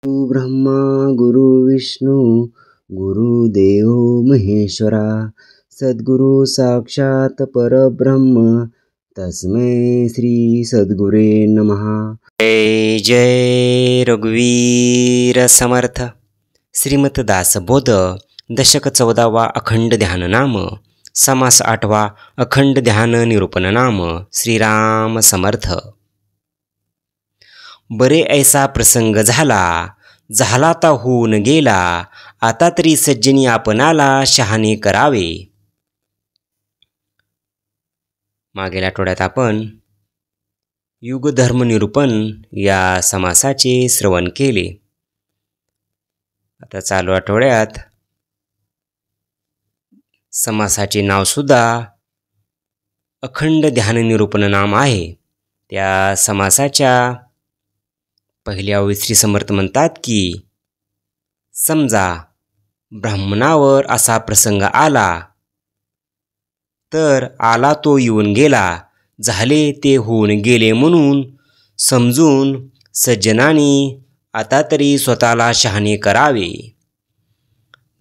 ब्रह्मा गुरु विष्णू गुरुदेव महेश्वरा सद्गुरु साक्षात परब्रह्म तस्मै श्री सद्गुरे नमः। जय जय रघुवीर समर्थ। श्रीमत दासबोध दशक 14वा अखंड ध्यान नाम समास 8वा अखंड ध्यान निरूपण नाम श्रीराम समर्थ। बरे ऐसा प्रसंग झाला ता होऊन गेला, आता तरी सज्जनी आपणाला शहाणे करावे। मागील आठवड्यात आपण युग धर्म निरूपण या समासाचे श्रवण केले। आता चालू आठवड्यात समासाचे नाव सुद्धा अखंड ध्यान निरूपण नाम आहे। त्या समासाच्या पहिल्या ओळीत श्री समर्थ म्हणतात की समजा ब्राह्मणावर असा प्रसंग आला, तर आला तो येऊन गेला, झाले ते होऊन गेले म्हणून समजून सज्जनांनी आता तरी स्वतःला शहाणे करावे।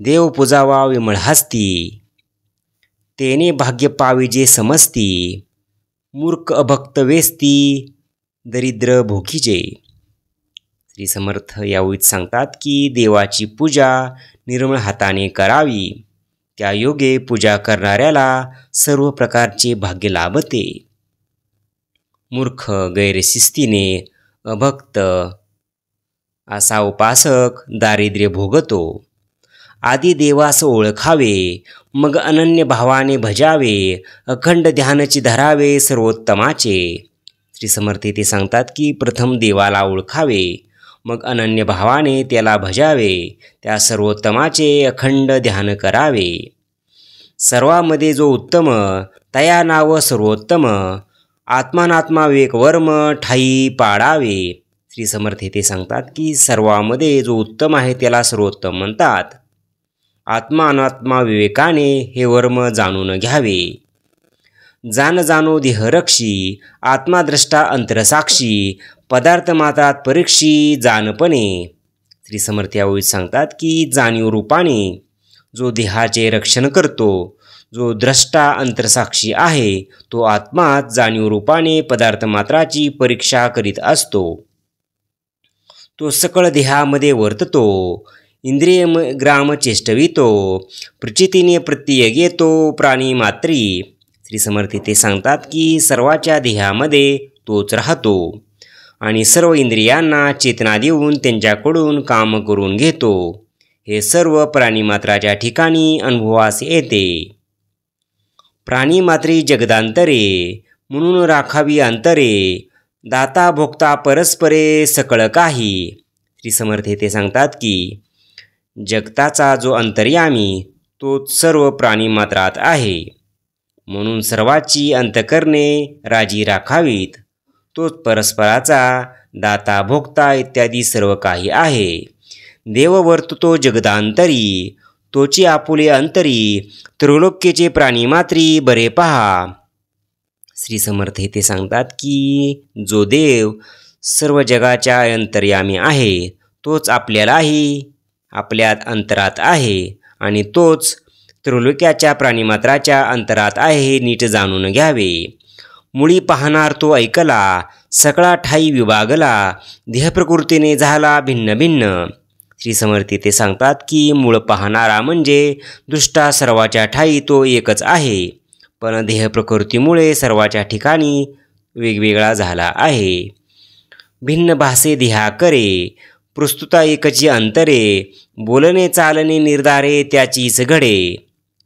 देव पूजावा विमळ हस्ती, तेने भाग्य पाविजे समजती, मूर्ख अभक्त वेस्ती, दरिद्र भोगीजे। श्री समर्थ यावेळी सांगतात की देवाची पूजा निर्मळ हाताने करावी, त्या योगे पूजा करणाऱ्याला सर्व प्रकारचे भाग्य लाभते। मूर्ख गैरशिस्तीने अभक्त असा उपासक दारिद्र्य भोगतो। आधी देवास ओळखावे, मग अनन्य भावाने भजावे, अखंड ध्यानाची धरावे सर्वोत्तमाचे। श्री समर्थ ते सांगतात की प्रथम देवाला ओळखावे, मग अनन्य भावाने त्याला भजावे, त्या सर्वोत्तमाचे अखंड ध्यान करावे। सर्वामध्ये जो उत्तम तया नाव सर्वोत्तम, आत्मानात्मा विवेक वर्म ठाई पाडावे। श्री समर्थ ते सांगतात की सर्वामध्ये जो उत्तम आहे त्याला सर्वोत्तम म्हणतात। आत्मा अनात्मा विवेकाने हे वर्म जाणून घ्यावे। जान जाणो देहरक्षी, आत्माद्रष्टा अंतरसाक्षी, पदार्थ मात्रात परीक्षी जानपणे। श्री समर्थ यावेळी सांगतात की जाणीव रूपाने जो देहाचे रक्षण करतो, जो द्रष्टा अंतरसाक्षी आहे, तो आत्माच जाणीव रूपाने पदार्थ मात्राची परीक्षा करीत असतो। तो सकळ देहामध्ये वर्ततो, इंद्रिय ग्राम चेष्टवितो, प्रचितीने प्रत्यय घेतो प्राणी मात्री। श्री समर्थ ते सांगतात की सर्वाच्या देहामध्ये तोच राहतो आणि सर्व इंद्रियांना चेतना देऊन त्यांच्याकडून काम करून घेतो। हे सर्व प्राणीमात्राच्या ठिकाणी अनुभवास येते। प्राणीमात्री जगदांतरे म्हणून राखावी अंतरे, दाता भोक्ता परस्परे सकळ काही। श्री समर्थ ते सांगतात की जगताचा जो अंतर्यामी तो सर्व प्राणीमात्रात आहे, म्हणून सर्वाची अंतकरणे राजी राखावीत। तोच परस्पराचा दाता भोक्ता इत्यादी सर्व काही आहे। देव वर्ततो जगदांतरी, तोची आपुले अंतरी, त्रिलोक्येचे प्राणीमात्री बरे पहा। श्री समर्थ ते सांगतात की जो देव सर्व जगाच्या अंतर्यामी आहे, तोच आपल्यालाही आपल्यात अंतरात आहे आणि तोच त्रिलोक्याच्या प्राणीमात्राच्या अंतरात आहे हे नीट जाणून घ्यावे। मुळी पाहणार तो ऐकला, सकळा ठाई विभागला, देहप्रकृतीने झाला भिन्न भिन्न। श्री समर्थ ते सांगतात की मूळ पाहणारा म्हणजे दृष्टा सर्वाच्या ठाई तो एकच आहे, पण देहप्रकृतीमुळे सर्वाच्या ठिकाणी वेगवेगळा झाला आहे। भिन्न भासे देहा करे, प्रस्तुता एकची अंतरे, बोलणे चालणे निर्धारे त्याचीच घडे।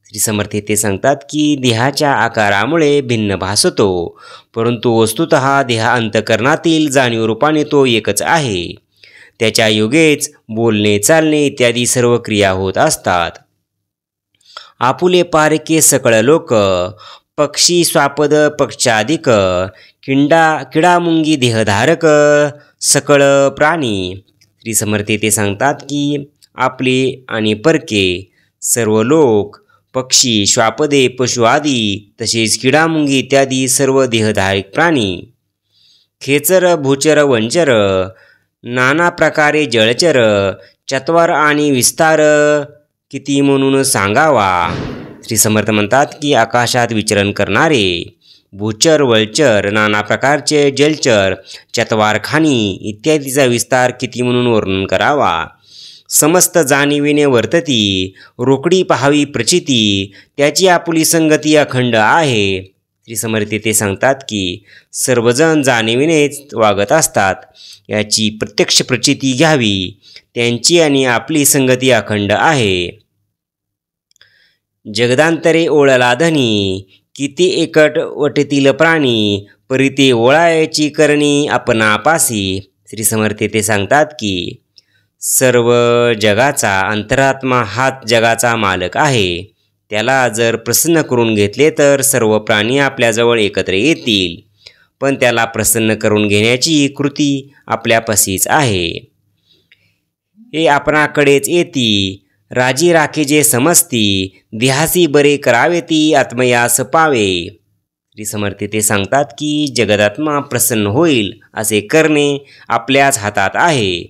श्री समर्थ ते सांगतात की देहाच्या आकारामुळे भिन्न भासतो, परंतु वस्तुतः देहा अंतकरणातील जाणीव रूपाने तो एकच आहे। त्याच्या योगेच बोलणे चालणे इत्यादी सर्व क्रिया होत असतात। आपुले पारके सकळ लोक, पक्षी स्वापद पक्षाधिक, किडामुंगी देहधारक सकळ प्राणी। श्री समर्थ ते सांगतात की आपले आणि परके सर्व लोक, पक्षी, श्वापदे, पशु आदी, तसेच किडामुंगी इत्यादी सर्व देहधारक प्राणी, खेचर भूचर वंचर नाना प्रकारे जळचर चत्वर आणि विस्तार किती म्हणून सांगावा। श्री समर्थ म्हणतात की आकाशात विचरण करणारे भूचर वलचर नाना प्रकारचे जलचर चत्वारखानी इत्यादीचा विस्तार किती म्हणून वर्णन करावा। समस्त जाणीवीने वर्तती रोकडी पाहावी प्रचिती त्याची आपुली संगती अखंड आहे। श्री समर्थ ते सांगतात की सर्वजण जाणीवीनेच वागत असतात, याची प्रत्यक्ष प्रचिती घ्यावी, त्यांची आणि आपली संगती अखंड आहे। जगदांतरे ओळला धनी किती एकट वटेतील प्राणी परिते ओळायची करणी आपणापासी। श्री समर्थ ते सांगतात की सर्व जगाचा अंतरात्मा हाच जगाचा मालक आहे, त्याला जर प्रसन्न करून घेतले तर सर्व प्राणी आपल्याजवळ एकत्र येतील, पण त्याला प्रसन्न करून घेण्याची कृती आपल्यापाशीच आहे। हे आपणाकडेच येती राजी राखे जे समजती देहासी बरे करावे ती आत्मयास पावे। श्री समर्थ ते सांगतात की जगदात्मा प्रसन्न होईल असे करणे आपल्याच हातात आहे।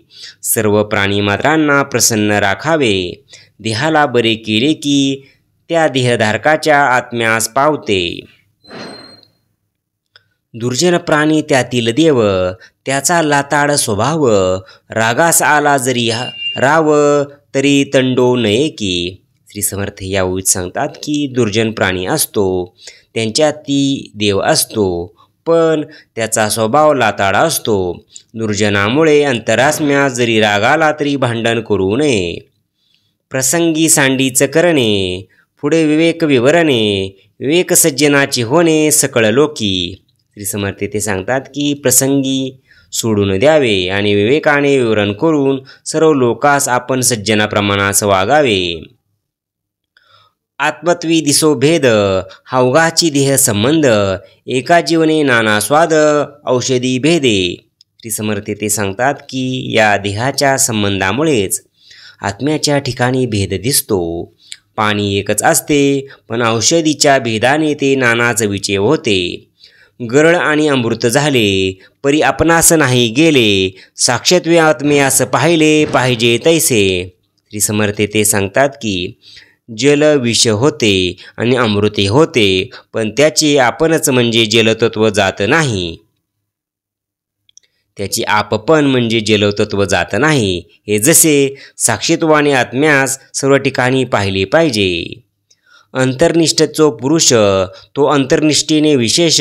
सर्व प्राणीमात्रांना प्रसन्न राखावे, देहाला बरे केले की त्या देहधारकाच्या आत्म्यास पावते। दुर्जन प्राणी त्यातील देव त्याचा लाताड स्वभाव रागास आला जरी राव तरी तंडो नये की। श्री समर्थ यावेळी सांगतात की दुर्जन प्राणी असतो त्यांच्यात ती देव असतो, पण त्याचा स्वभाव लाताडा असतो। दुर्जनामुळे अंतरात्म्यास जरी राग आला तरी भांडण करू नये। प्रसंगी सांडीच करणे पुढे विवेक विवरणे विवेक सज्जनाची होणे सकळ लोकी। श्री समर्थ ते सांगतात की प्रसंगी सोडून द्यावे आणि विवेकाने विवरण करून सर्व लोकास आपण सज्जनाप्रमाणास वागावे। आत्मत्वी दिसो भेद हावगाची देह संबंध एका जीवने नाना स्वाद औषधी भेदे। श्री समर्थ ते सांगतात की या देहाच्या संबंधामुळेच आत्म्याच्या ठिकाणी भेद दिसतो। पाणी एकच असते पण औषधीच्या भेदाने ते नाना चवीचे होते। गरळ आणि अमृत झाले परी आपणास नाही गेले, साक्षात आत्म्यास पाहिले पाहिजे तैसे। श्री समर्थ ते सांगतात की जल विष होते आणि अमृते होते, पण त्याचे आपणच म्हणजे जलतत्व जात नाही, त्याची आपपण म्हणजे जलतत्व जात नाही। हे जसे साक्षीत्वाने आत्म्यास सर्व ठिकाणी पाहिले पाहिजे। अंतर्निष्ठ जो पुरुष तो अंतर्निष्ठेने विशेष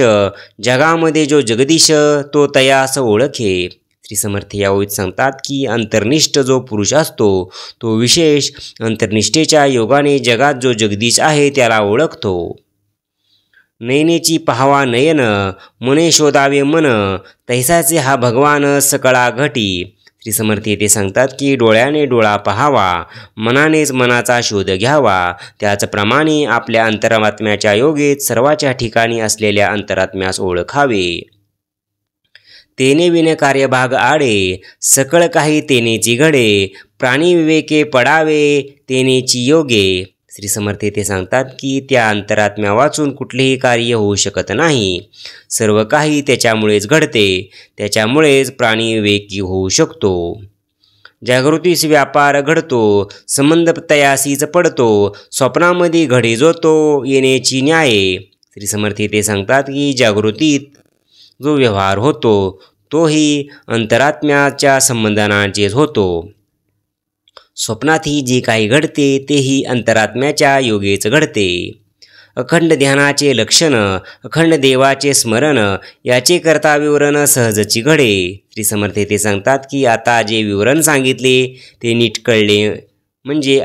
जगामध्ये जो जगदीश तो तयास ओळखे। श्री समर्थ यावेळी सांगतात की अंतर्निष्ठ जो पुरुष असतो तो विशेष अंतर्निष्ठेच्या योगाने जगात जो जगदीश आहे त्याला ओळखतो। नयनेची पाहावा नयन मने शोधावे मन तैसाचे हा भगवान सकळा घटी। श्री समर्थ ते सांगतात की डोळ्याने डोळा पाहावा, मनानेच मनाचा शोध घ्यावा, त्याचप्रमाणे आपल्या अंतरात्म्याच्या योगेत सर्वाच्या ठिकाणी असलेल्या अंतरात्म्यास ओळखावे। तेने विन कार्यभाग आडे सकळ काही तेनेची घडे प्राणी विवेके पडावे तेनेची योगे। श्री समर्थ ते सांगतात की त्या अंतरात्म्या वाचून कुठलेही कार्य होऊ शकत नाही, सर्व काही त्याच्यामुळेच घडते, त्याच्यामुळेच प्राणी विवेकी होऊ शकतो। जागृतीस व्यापार घडतो संबंध तयासीच पडतो स्वप्नामध्ये घडे जोतो येण्याची न्याय। श्री समर्थ ते सांगतात की जागृतीत जो व्यवहार होतो तोही अंतरात्म्याच्या संबंधांचेच होतो, स्वप्नातही जे काही घडते तेही अंतरात्म्याच्या योगेच घडते। अखंड ध्यानाचे लक्षण अखंड देवाचे स्मरण याचे करता विवरण सहजची घडे। श्री समर्थ ते सांगतात की आता जे विवरण सांगितले ते नीट कळले म्हणजे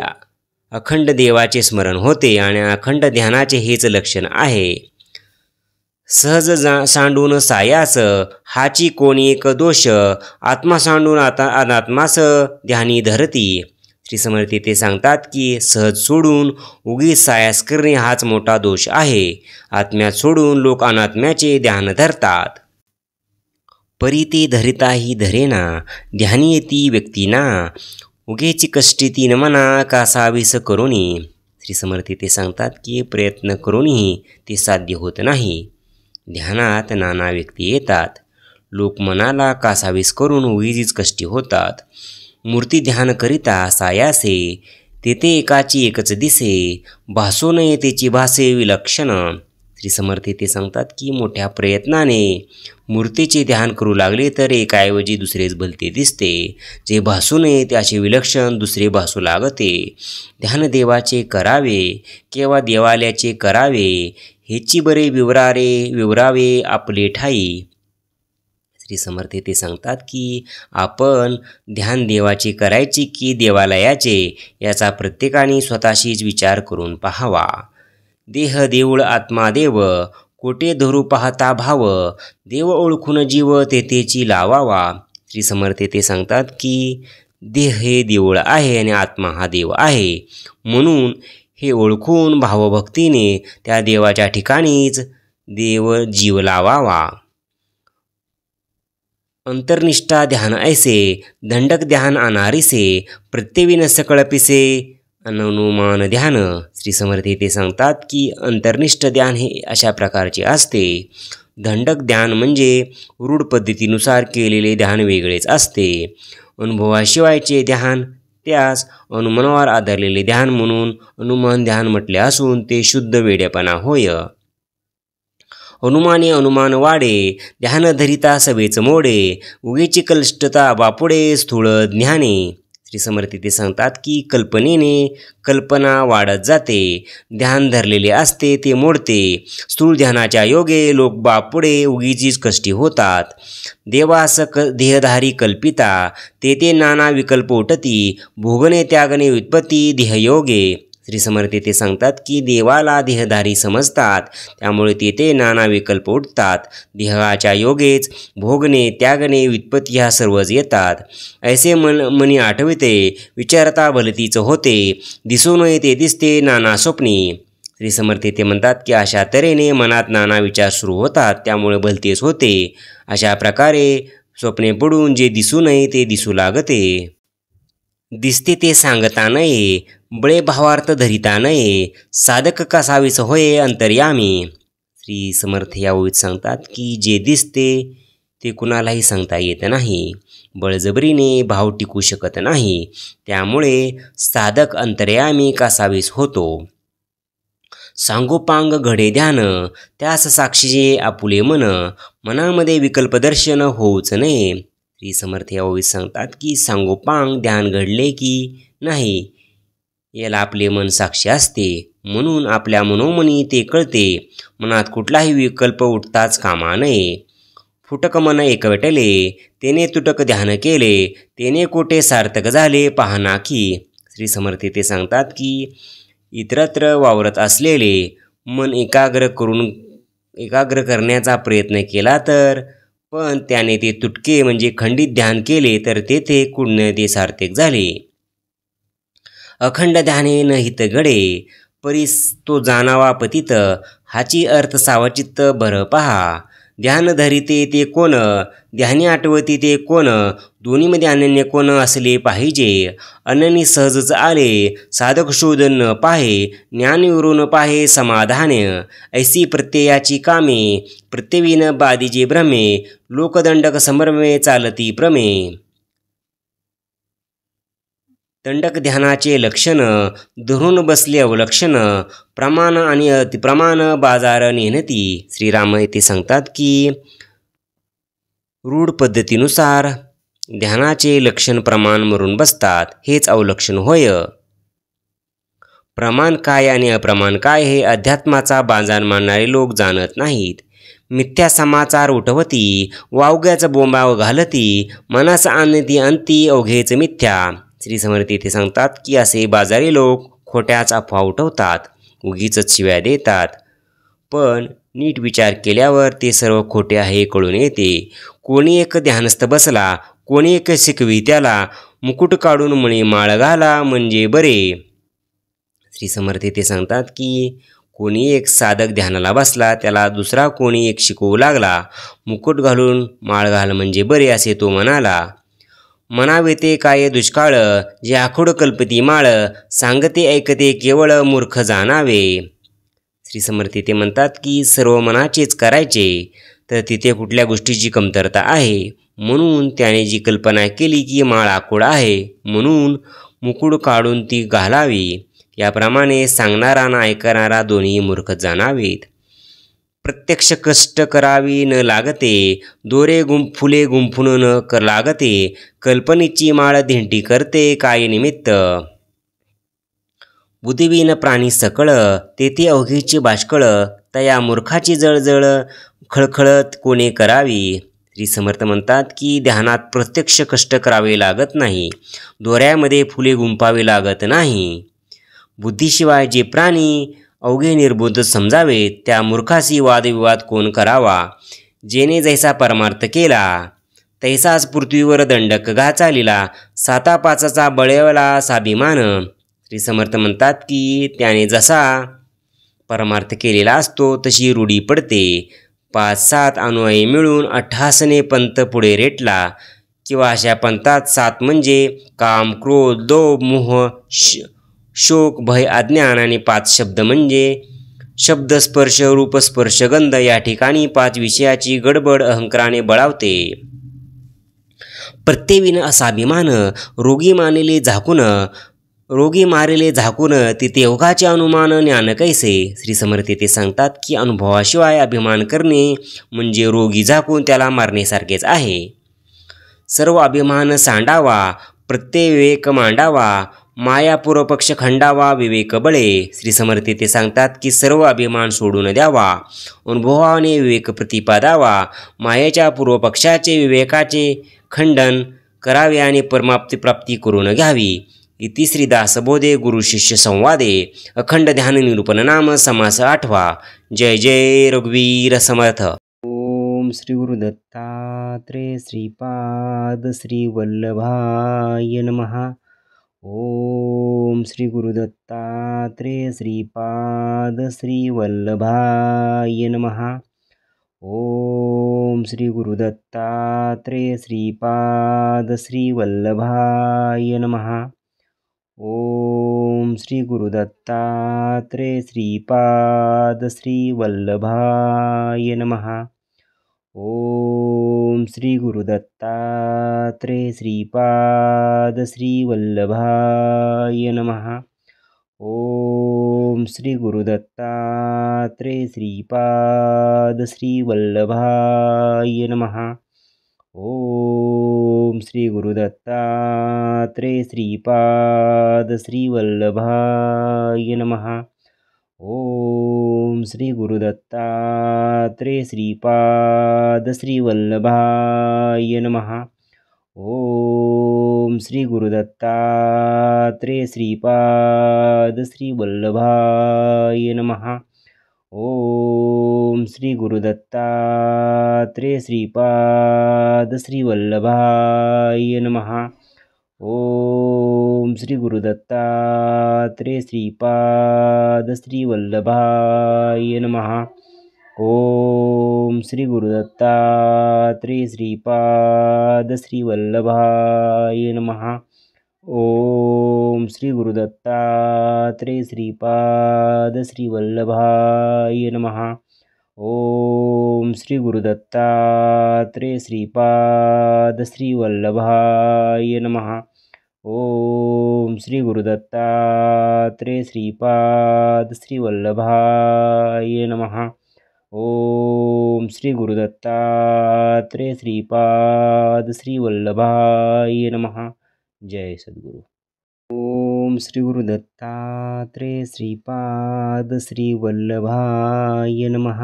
अखंड देवाचे स्मरण होते आणि अखंड ध्यानाचे हेच लक्षण आहे। सहज सांडून सायास हाची कोणी एक दोष आत्मा सांडून अनात्मास ध्यानी धरती। श्री समर्थ ते सांगतात की सहज सोडून उगीच सायास करणे हाच मोठा दोष आहे। आत्म्यात सोडून लोक अनात्म्याचे ध्यान धरतात। परी ते धरिताही धरेना ध्यानी येती व्यक्तीना उगेची कष्टी तीन मना कासावीस करुणी। श्री समर्थ ते सांगतात की प्रयत्न करूनही ते साध्य होत नाही। ध्यानात नाना व्यक्ती येतात, लोक मनाला कासावीस करून उगीच कष्टी होतात. मूर्ती ध्यान करिता सायासे, तेथे एकाची एकच दिसे, भासो नये तेची भासे विलक्षण. श्री समर्थ ते सांगतात की मोठ्या प्रयत्नाने मूर्तीचे ध्यान करू लागले तर एकाऐवजी दुसरेच भलते दिसते. जे भासू नये त्याचे विलक्षण दुसरे भासू लागते. ध्यान देवाचे करावे केव्हा देवाल्याचे करावे, हेची बरे विवरावे आपले ठाई. श्री समर्थ ते सांगतात की आपण ध्यान देवाचे करायचे की देवालयाचे याचा प्रत्येकाने स्वतःशीच विचार करून पाहावा. देह देऊळ आत्मा देव, कोटे धरू पाहता भाव, देव ओळखून जीव तेथेची लावावा. श्री समर्थ ते सांगतात की देह हे देऊळ आहे आणि आत्मा हा देव आहे, म्हणून हे ओळखून भावभक्तीने त्या देवाच्या ठिकाणीच देव जीव लावावा. अंतर्निष्ठा ध्यान ऐसे, दंडक ध्यान अनारिसे, प्रत्येविन सकळ पिसे अनुमान ध्यान. श्री समर्थ ते सांगतात की अंतर्निष्ठ ध्यान हे अशा प्रकारचे असते. दंडक ध्यान म्हणजे रूढ पद्धतीनुसार केलेले ध्यान वेगळेच असते. अनुभवाशिवायचे ध्यान त्यास अनुमानावर आधारलेले ध्यान म्हणून अनुमान ध्यान म्हटले असून ते शुद्ध वेडेपणा होय. अनुमाने अनुमान वाडे, ध्यान धरिता सवेच मोडे, उगीची कल्ष्टता बापुडे स्थूळ ज्ञाने. श्री समर्थ ते सांगतात की कल्पनेने कल्पना वाढत जाते, ध्यान धरलेले असते ते मोडते. स्थूल ध्यानाच्या योगे लोक बापुडे उगीचीच कष्टी होतात. देवास देहधारी कल्पिता, तेथे नाना विकल्प उठती, भोगणे त्यागणे व्युत्पत्ती देहयोगे. श्री समर्थ ते सांगतात की देवाला देहधारी समजतात, त्यामुळे तेथे नाना विकल्प उठतात. देहाच्या योगेच भोगणे त्यागणे व्युत्पत्ती ह्या सर्वच येतात. ऐसे मनी आठविते, विचारता भलतीच होते, दिसू नये ते दिसते नाना स्वप्नी. श्री समर्थ ते म्हणतात की अशा तऱ्हेने मनात नाना विचार सुरू होतात, त्यामुळे भलतेच होते. अशा प्रकारे स्वप्ने पडून जे दिसू नये ते दिसू लागते. दिसते ते सांगता नये, बळे भावार्थ धरिता नये, साधक कसावीस होय अंतर्यामी. श्री समर्थ या ओळीत सांगतात की जे दिसते ते कुणालाही सांगता येत नाही, बळजबरीने भाव टिकू शकत नाही, त्यामुळे साधक अंतर्यामी कसावीस होतो. सांगोपांग घडे ध्यान, त्यास साक्षीचे आपुले मन, मनामध्ये विकल्प दर्शन होऊच नये. श्री समर्थ या ओळीत सांगतात की सांगोपांग ध्यान घडले की नाही याला आपले मन साक्षी असते, म्हणून आपल्या मनोमनी ते कळते. मनात कुठलाही विकल्प उठताच कामा नये. फुटक मन एकवटले, तेने तुटक ध्यान केले, तेने कोठे सार्थक झाले पाहना की. श्री समर्थ ते सांगतात की इतरत्र वावरत असलेले मन एकाग्र करण्याचा प्रयत्न केला तर, पण त्याने ते तुटके म्हणजे खंडित ध्यान केले तर तेथे कुण्य ते सार्थक झाले. अखंड ध्याने न हित घडे, परीस तो जाणावा पतित, हाची अर्थ सावचित्त भर पहा. ध्यान धरिते ते कोण, ध्यानी आठवती ते कोण, दोन्हीमध्ये अनन्य कोण असले पाहिजे. अनन्य सहजच आले, साधक शोध न पाहे, ज्ञानीवरून पाहे समाधान. ऐसी प्रत्ययाची कामे, प्रत्यवीन बादीजे भ्रमे, लोकदंडक समरमे चालती प्रमे. दंडक ध्यानाचे लक्षण, धरून बसले अवलक्षण, प्रमाण आणि अतिप्रमाण बाजार नेहनती. श्रीराम येथे सांगतात की रूढ पद्धतीनुसार ध्यानाचे लक्षण प्रमाण मरून बसतात, हेच अवलक्षण होय. प्रमाण काय आणि अप्रमाण काय हे अध्यात्माचा बाजार मानणारे लोक जाणत नाहीत. मिथ्या समाचार उठवती, वावग्याच बोंबाव घालती, मनास आणती अंती अवघेच मिथ्या. श्री समर्थ ते सांगतात की असे बाजारी लोक खोट्याच अफवा उठवतात, उगीच शिव्या देतात, पण नीट विचार केल्यावर ते सर्व खोटे आहे कळून येते. कोणी एक ध्यानस्थ बसला, कोणी एक शिकवी त्याला, मुकुट काढून म्हणे माळ घाला म्हणजे बरे. श्री समर्थ ते सांगतात की कोणी एक साधक ध्यानाला बसला, त्याला दुसरा कोणी एक शिकवू लागला, मुकुट घालून माळ घाल म्हणजे बरे असे तो म्हणाला. म्हणावे ते काय दुष्काळ, जे आखोड कल्पती माळ, सांगते ऐकते केवळ मूर्ख जाणावे. श्री समर्थ ते म्हणतात की सर्व मनाचेच करायचे, तर तिथे कुठल्या गोष्टीची कमतरता आहे. म्हणून त्याने जी कल्पना केली की माळ आखूड आहे म्हणून मुकुड काढून ती घालावी. याप्रमाणे सांगणारा आणि ऐकणारा दोन्ही मूर्ख जाणावेत. प्रत्यक्ष कष्ट करावी न लागते, दोरे फुले गुंफून न लागते, कल्पनेची माळ धिंटी करते काय निमित्त. बुद्धिवीन प्राणी सकळ, तेथे अवघीची बाष्कळ, तया मूर्खाची जळजळ खळखळत कोणी करावी. श्री समर्थ म्हणतात की ध्यानात प्रत्यक्ष कष्ट करावे लागत नाही, दोऱ्यामध्ये फुले गुंफावे लागत नाही. बुद्धीशिवाय जे प्राणी अवघे निर्बुद्ध समजावेत, त्या मूर्खाशी वादविवाद कोण करावा. जेने जैसा परमार्थ केला, तैसाच पृथ्वीवर दंडक चालिला, साता पाचाचा बळेवला साभिमान. श्री समर्थ म्हणतात की त्याने जसा परमार्थ केलेला असतो तशी रूढी पडते. 5-7 अनुयायी मिळून 88ने पंथ पुढे रेटला, किंवा अशा पंथात 7 म्हणजे काम, क्रोध, लोभ, मोह, शोक, भय, अज्ञान आणि 5 शब्द म्हणजे शब्द, स्पर्श, रूप, स्पर्श, गंध. या ठिकाणी 5 विषयाची गडबड अहंकाराने बळावते. प्रत्येविन असाभिमान, रोगी मारेले झाकून, तिथे ओघाचे अनुमान ज्ञान कैसे. श्री समर्थ ते सांगतात की अनुभवाशिवाय अभिमान करणे म्हणजे रोगी झाकून त्याला मारण्यासारखेच आहे. सर्व अभिमान सांडावा, प्रत्येक मांडावा, माया पूर्वपक्ष खंडावा, विवेक बळे. श्री समर्थ ते सांगतात की सर्व अभिमान सोडून द्यावा, अनुभवाने विवेक प्रतिपादावा, मायेच्या पूर्वपक्षाचे विवेकाचे खंडन करावे आणि परमाप्ती प्राप्ती करून घ्यावी. इति श्री दासबोधे गुरु शिष्य संवादे अखंड ध्यान निरूपण नाम समास 8वा. जय जय रघुवीर समर्थ. ओम श्री गुरु दत्तात्रेय श्रीपाद श्री वल्लभाय नमः. ओम श्री गुरु दत्तात्रेय श्रीपाद श्री वल्लभाय नमः. ओम श्री गुरु दत्तात्रेय श्रीपाद श्री वल्लभाय नमः. ओम श्री गुरु दत्तात्रेय श्रीपाद श्री वल्लभाय नमः. ओम श्री गुरु दत्तात्रेय श्रीपाद श्री वल्लभाय नमः. ओम श्री गुरु दत्तात्रेय श्रीपाद श्री वल्लभाय नमः. ओम श्री गुरु दत्तात्रेय श्रीपाद श्री वल्लभाय नमः. ओम श्री गुरु दत्तात्रेय श्रीपाद श्री वल्लभाय नमः. ओम श्री गुरु दत्तात्रेय श्रीपाद श्री वल्लभाय नमः. ओम श्री गुरु दत्तात्रेय श्रीपाद श्री वल्लभाय नमः. ओम श्री गुरु दत्तात्रेय श्रीपाद श्री वल्लभाय नमः. ओम श्री गुरु दत्तात्रेय श्रीपाद श्री वल्लभाय नमः. ओम श्री गुरु दत्तात्रेय श्रीपाद श्री वल्लभाय नमः. ओम श्री गुरु दत्तात्रेय श्रीपाद श्री वल्लभाय नमः. ओम श्री गुरु दत्तात्रेय श्रीपाद श्री वल्लभाय नमः. ओम श्री गुरु दत्तात्रेय श्रीपाद श्री वल्लभाय नमः. जय सद्गुरु. ओम श्री गुरु दत्तात्रेय श्रीपाद श्री वल्लभाय नमः.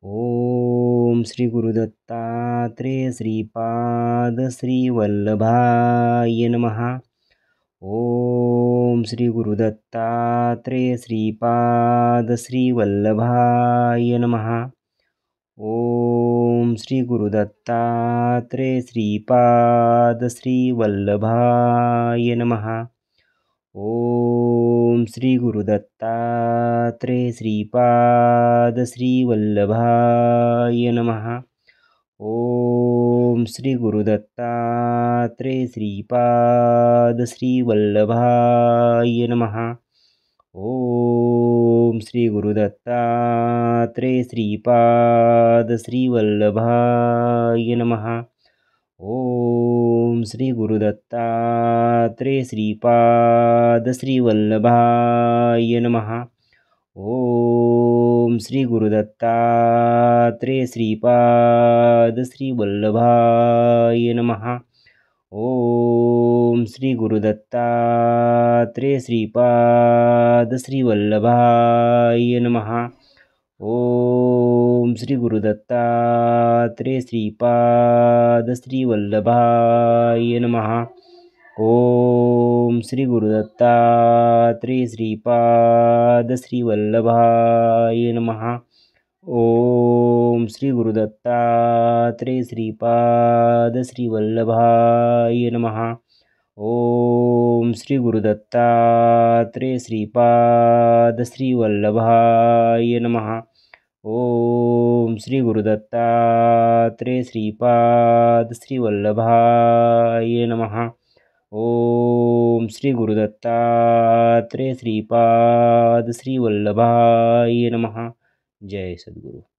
ओम श्री गुरु दत्तात्रेय श्रीपाद श्री वल्लभाय नमः. ओम श्री गुरु दत्तात्रेय श्रीपाद श्री वल्लभाय नमः. ओम श्री गुरु दत्तात्रेय श्रीपाद श्री वल्लभाय नमः. ओम श्री गुरु दत्तात्रेय श्रीपाद श्री वल्लभाय नमः. ओम श्री गुरु दत्तात्रेय श्रीपाद श्री वल्लभाय नमः. ओम ओम श्री गुरुदत्तात्रेय श्रीपाद श्रीवल्लभाय नमः. ओम श्री गुरुदत्तात्रेय श्रीपाद श्रीवल्लभाय नमः. ओम श्री गुरुदत्तात्रेय श्रीपाद श्रीवल्लभाय नमः. ओम श्री गुरुदत्तात्रेय श्रीपाद श्रीवल्लभाय नमः. ओम श्री गुरुदत्तात्रेय श्रीपाद श्रीवल्लभाय नमः. ओम श्री गुरुदत्तात्रेय श्रीपाद श्रीवल्लभाय नमः. ओम श्री गुरुदत्तात्रेय श्रीपाद श्रीवल्लभाय नमः. ओम श्री गुरुदत्तात्रेय श्रीपाद श्रीवल्लभाय नमः. ओम श्री गुरुदत्तात्रेय श्रीपाद श्रीवल्लभाय नमः. ओम श्री गुरुदत्तात्रेय श्रीपाद श्रीवल्लभाय नमः. जय सद्गुरु.